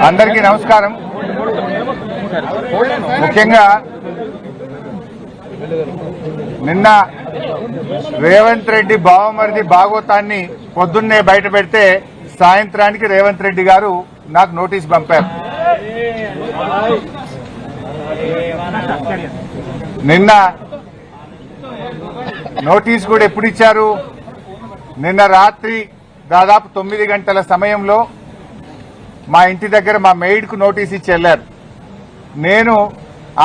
అందరికీ నమస్కారం. ముఖ్యంగా నిన్న రేవంత్ రెడ్డి బావమరిది భాగవతాన్ని పొద్దున్నే బయట పెడితే సాయంత్రానికి రేవంత్ రెడ్డి గారు నాకు నోటీస్ పంపారు. నిన్న నోటీస్ కూడా ఎప్పుడు ఇచ్చారు? నిన్న రాత్రి దాదాపు 9 గంటల సమయంలో మా ఇంటి దగ్గర మా మెయిడ్కు నోటీస్ ఇచ్చి వెళ్లారు. నేను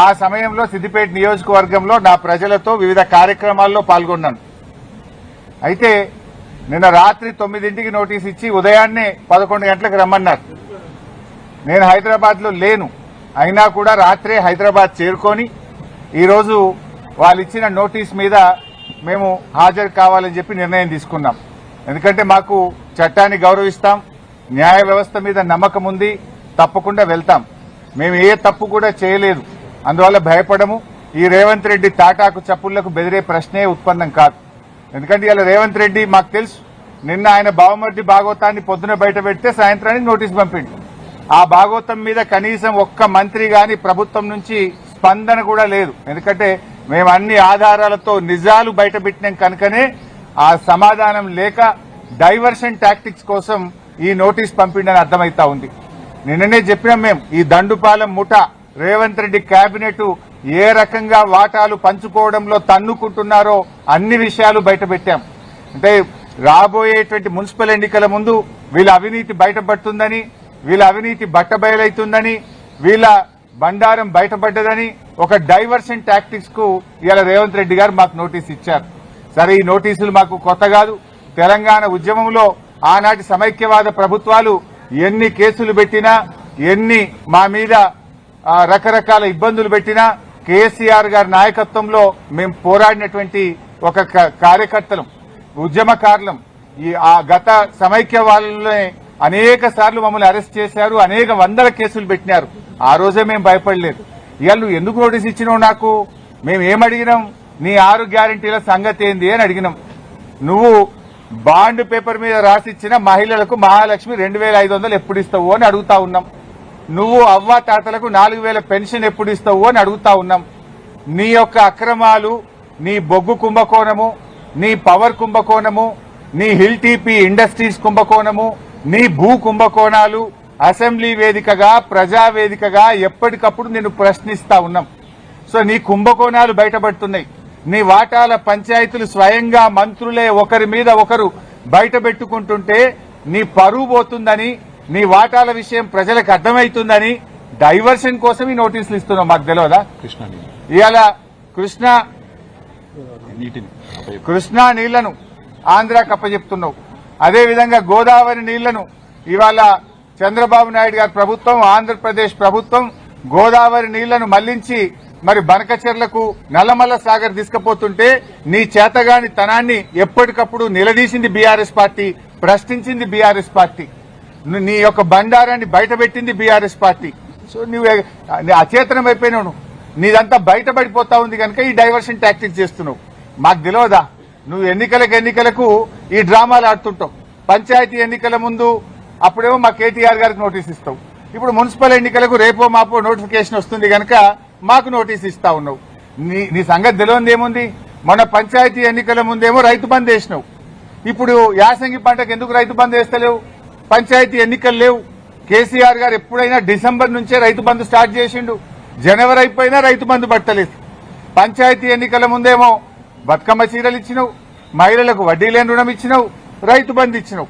ఆ సమయంలో సిద్దిపేట నియోజకవర్గంలో నా ప్రజలతో వివిధ కార్యక్రమాల్లో పాల్గొన్నాను. అయితే నిన్న రాత్రి 9ంటికి నోటీస్ ఇచ్చి ఉదయాన్నే 11 గంటలకు రమ్మన్నారు. నేను హైదరాబాద్లో లేను, అయినా కూడా రాత్రే హైదరాబాద్ చేరుకొని ఈరోజు వాళ్ళు ఇచ్చిన నోటీస్ మీద మేము హాజరు కావాలని చెప్పి నిర్ణయం తీసుకున్నాం. ఎందుకంటే మాకు చట్టాన్ని గౌరవిస్తాం, న్యాయ వ్యవస్థ మీద నమ్మకం ఉంది, తప్పకుండా వెళ్తాం. మేము ఏ తప్పు కూడా చేయలేదు, అందువల్ల భయపడము. ఈ రేవంత్ రెడ్డి తాటాకు చప్పుళ్లకు బెదిరే ప్రశ్నే ఉత్పన్నం కాదు. ఎందుకంటే ఇలా రేవంత్ రెడ్డి మాకు తెలుసు, నిన్న ఆయన బావమర్ది భాగవతాన్ని పొద్దున బయట పెడితే సాయంత్రానికి నోటీస్ పంపిండు. ఆ భాగవతం మీద కనీసం ఒక్క మంత్రి గాని ప్రభుత్వం నుంచి స్పందన కూడా లేదు. ఎందుకంటే మేము అన్ని ఆధారాలతో నిజాలు బయట పెట్టినాం కనుకనే ఆ సమాధానం లేక డైవర్షన్ టాక్టిక్స్ కోసం ఈ నోటీస్ పంపిండని అర్థమైతా ఉంది. నిన్ననే చెప్పినాం మేము, ఈ దండుపాలెం ముఠ రేవంత్ రెడ్డి కేబినెట్ ఏ రకంగా వాటాలు పంచుకోవడంలో తన్నుకుంటున్నారో అన్ని విషయాలు బయట పెట్టాం. అంటే రాబోయేటువంటి మున్సిపల్ ఎన్నికల ముందు వీళ్ళ అవినీతి బయటపడుతుందని, వీళ్ళ అవినీతి బట్టబయలైతుందని, వీళ్ళ బండారం బయటపడ్డదని ఒక డైవర్షన్ టాక్టిక్స్ కు ఇవాళ రేవంత్ రెడ్డి గారు మాకు నోటీస్ ఇచ్చారు. సరే, ఈ నోటీసులు మాకు కొత్త కాదు. తెలంగాణ ఉద్యమంలో ఆనాటి సమైక్యవాద ప్రభుత్వాలు ఎన్ని కేసులు పెట్టినా, ఎన్ని మా మీద రకరకాల ఇబ్బందులు పెట్టినా కేసీఆర్ గారి నాయకత్వంలో మేము పోరాడినటువంటి ఒక కార్యకర్తలం, ఉద్యమకారులం. ఆ గత సమైక్యవాదులనే అనేక సార్లు మమ్మల్ని అరెస్ట్ చేశారు, అనేక వందల కేసులు పెట్టినారు. ఆ రోజే మేము భయపడలేదు. ఇవాళ నువ్వు ఎందుకు నోటీస్ ఇచ్చినావు నాకు? మేము ఏమడిగినాం? నీ 6 గ్యారంటీల సంగతి ఏంది అని అడిగినాం. నువ్వు బాండ్ పేపర్ మీద రాసిచ్చిన మహిళలకు మహాలక్ష్మి 2500 ఎప్పుడు ఇస్తావు అని అడుగుతా ఉన్నాం. నువ్వు అవ్వ తాతలకు 4000 పెన్షన్ ఎప్పుడు ఇస్తావు అని అడుగుతా ఉన్నాం. నీ యొక్క అక్రమాలు, నీ బొగ్గు కుంభకోణము, నీ పవర్ కుంభకోణము, నీ హిల్ టీపీ ఇండస్ట్రీస్ కుంభకోణము, నీ భూ కుంభకోణాలు అసెంబ్లీ వేదికగా, ప్రజావేదికగా ఎప్పటికప్పుడు నిన్ను ప్రశ్నిస్తా ఉన్నాం. సో నీ కుంభకోణాలు బయటపడుతున్నాయి. నీ వాటాల పంచాయతీలు స్వయంగా మంత్రులే ఒకరి మీద ఒకరు బయట పెట్టుకుంటుంటే నీ పరువు పోతుందని, నీ వాటాల విషయం ప్రజలకు అర్థమవుతుందని డైవర్షన్ కోసం ఈ నోటీసులు ఇస్తున్నావు. మాకు తెలియదా? ఇవాళ కృష్ణా నీళ్లను ఆంధ్రాకి అప్పచెప్తున్నావు. అదేవిధంగా గోదావరి నీళ్లను ఇవాళ చంద్రబాబు నాయుడు గారి ప్రభుత్వం, ఆంధ్రప్రదేశ్ ప్రభుత్వం గోదావరి నీళ్లను మళ్లించి మరి బనకచెర్లకు, నల్లమల్ల సాగర్ తీసుకుపోతుంటే నీ చేతగాని తనాన్ని ఎప్పటికప్పుడు నిలదీసింది బీఆర్ఎస్ పార్టీ, ప్రశ్నించింది బీఆర్ఎస్ పార్టీ, నీ యొక్క బండారాన్ని బయటపెట్టింది బీఆర్ఎస్ పార్టీ. సో నువ్వు అచేతనం అయిపోయినావు. నీదంతా బయటపడిపోతా ఉంది కనుక ఈ డైవర్షన్ టాక్టిక్స్ చేస్తున్నావు. మాకు తెలియదా? నువ్వు ఎన్నికలకు ఈ డ్రామాలు ఆడుతుంటావు. పంచాయతీ ఎన్నికల ముందు అప్పుడేమో మా కేటీఆర్ గారికి నోటీస్ ఇస్తావు. ఇప్పుడు మున్సిపల్ ఎన్నికలకు రేపో మాపో నోటిఫికేషన్ వస్తుంది కనుక మాకు నోటీస్ ఇస్తా ఉన్నావు. నీ సంగతి తెలియదు ఏముంది? మొన్న పంచాయతీ ఎన్నికల ముందేమో రైతు బంద్ వేసినావు. ఇప్పుడు యాసంగి పంటకు ఎందుకు రైతు బంద్ వేస్తలేవు? పంచాయతీ ఎన్నికలు లేవు. కేసీఆర్ గారు ఎప్పుడైనా డిసెంబర్ నుంచే రైతు బంద్ స్టార్ట్ చేసిండు. జనవరి అయిపోయినా రైతు బంద్ పట్టలేదు. పంచాయతీ ఎన్నికల ముందేమో బతుకమ్మ చీరలు ఇచ్చినావు, మహిళలకు వడ్డీ లేని రుణం ఇచ్చినావు, రైతు బంద్ ఇచ్చినావు.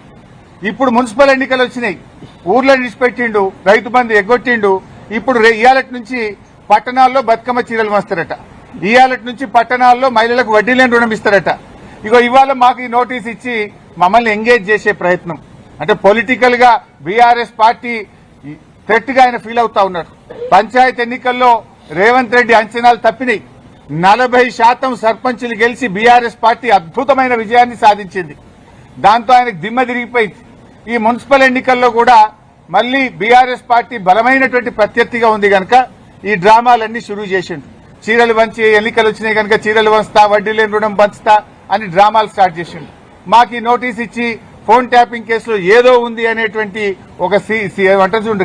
ఇప్పుడు మున్సిపల్ ఎన్నికలు వచ్చినాయి, ఊర్లను విడిచిపెట్టిండు, రైతు బంద్ ఎగ్గొట్టిండు. ఇప్పుడు ఇయాలటి నుంచి పట్టణాల్లో బతుకమ్మ చీరలు వస్తారట, ఇయాలటి నుంచి పట్టణాల్లో మహిళలకు వడ్డీ లేని రుణం ఇస్తారట. ఇగో ఇవాళ మాకు ఈ నోటీస్ ఇచ్చి మమ్మల్ని ఎంగేజ్ చేసే ప్రయత్నం. అంటే పొలిటికల్ గా బీఆర్ఎస్ పార్టీ థ్రెట్ గా ఆయన ఫీల్ అవుతా ఉన్నాడు. పంచాయతీ ఎన్నికల్లో రేవంత్ రెడ్డి అంచనాలు తప్పినాయి. 40% సర్పంచులు గెలిచి బీఆర్ఎస్ పార్టీ అద్భుతమైన విజయాన్ని సాధించింది. దాంతో ఆయనకు దిమ్మ తిరిగిపోయింది. ఈ మున్సిపల్ ఎన్నికల్లో కూడా మళ్లీ బీఆర్ఎస్ పార్టీ బలమైనటువంటి ప్రత్యర్థిగా ఉంది కనుక ఈ డ్రామాలన్నీ షురూ చేసిండు. చీరలు వంచి ఎన్నికలు వచ్చినాయి కనుక చీరలు వంచుతా, వడ్డీ లేని రుణం పంచుతా అని డ్రామాలు స్టార్ట్ చేసిండు. మాకు ఈ నోటీస్ ఇచ్చి ఫోన్ ట్యాపింగ్ కేసులో ఏదో ఉంది అనేటువంటి ఒక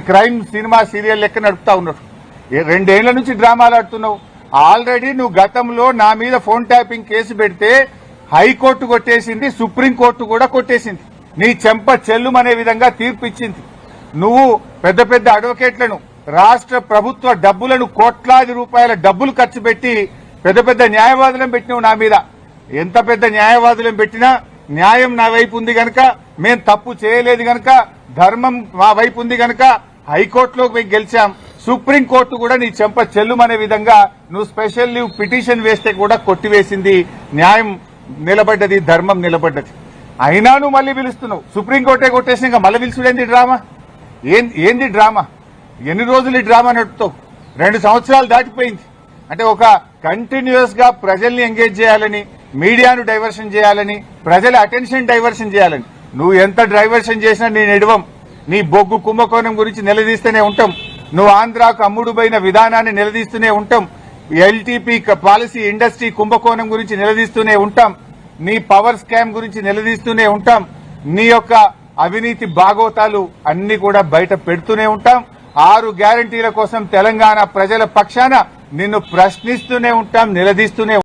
క్రైమ్ సినిమా సీరియల్ లెక్క నడుపుతా ఉన్నారు. 2 ఏళ్ల నుంచి డ్రామాలు ఆడుతున్నావు. ఆల్రెడీ నువ్వు గతంలో నా మీద ఫోన్ ట్యాపింగ్ కేసు పెడితే హైకోర్టు కొట్టేసింది, సుప్రీంకోర్టు కూడా కొట్టేసింది. నీ చెంప చెల్లుమనే విధంగా తీర్పు ఇచ్చింది. నువ్వు పెద్ద పెద్ద అడ్వకేట్లను, రాష్ట్ర ప్రభుత్వ డబ్బులను, కోట్లాది రూపాయల డబ్బులు ఖర్చు పెట్టి పెద్ద పెద్ద న్యాయవాదులను పెట్టినావు నా మీద. ఎంత పెద్ద న్యాయవాదులను పెట్టినా న్యాయం నా వైపు ఉంది గనక, మేం తప్పు చేయలేదు గనక, ధర్మం మా వైపు ఉంది గనక హైకోర్టులో గెలిచాం. సుప్రీంకోర్టు కూడా నీ చెంప చెల్లుమనే విధంగా నువ్వు స్పెషల్ లీవ్ పిటిషన్ వేస్తే కూడా కొట్టివేసింది. న్యాయం నిలబడ్డది, ధర్మం నిలబడ్డది. అయినా నువ్వు మళ్ళీ పిలుస్తున్నావు. సుప్రీంకోర్టే కొట్టేసినాక మళ్ళీ పిలుచుడేంది డ్రామా? ఏంది డ్రామా? ఎన్ని రోజులు ఈ డ్రామా నడుపుతావు? 2 సంవత్సరాలు దాటిపోయింది. అంటే ఒక కంటిన్యూస్ గా ప్రజల్ని ఎంగేజ్ చేయాలని, మీడియాను డైవర్షన్ చేయాలని, ప్రజల అటెన్షన్ డైవర్షన్ చేయాలని నువ్వు ఎంత డైవర్షన్ చేసినా నేను ఎడవం. నీ బొగ్గు కుంభకోణం గురించి నిలదీస్తూనే ఉంటాం. నువ్వు ఆంధ్రాకు అమ్ముడుపోయిన విధానాన్ని నిలదీస్తూనే ఉంటాం. ఎల్టీపీ పాలసీ ఇండస్ట్రీ కుంభకోణం గురించి నిలదీస్తూనే ఉంటాం. నీ పవర్ స్కామ్ గురించి నిలదీస్తూనే ఉంటాం. నీ యొక్క అవినీతి బాగోతాలు అన్ని కూడా బయట పెడుతూనే ఉంటాం. 6 గ్యారంటీల కోసం తెలంగాణ ప్రజల పక్షాన నిన్ను ప్రశ్నిస్తూనే ఉంటాం, నిలదీస్తూనే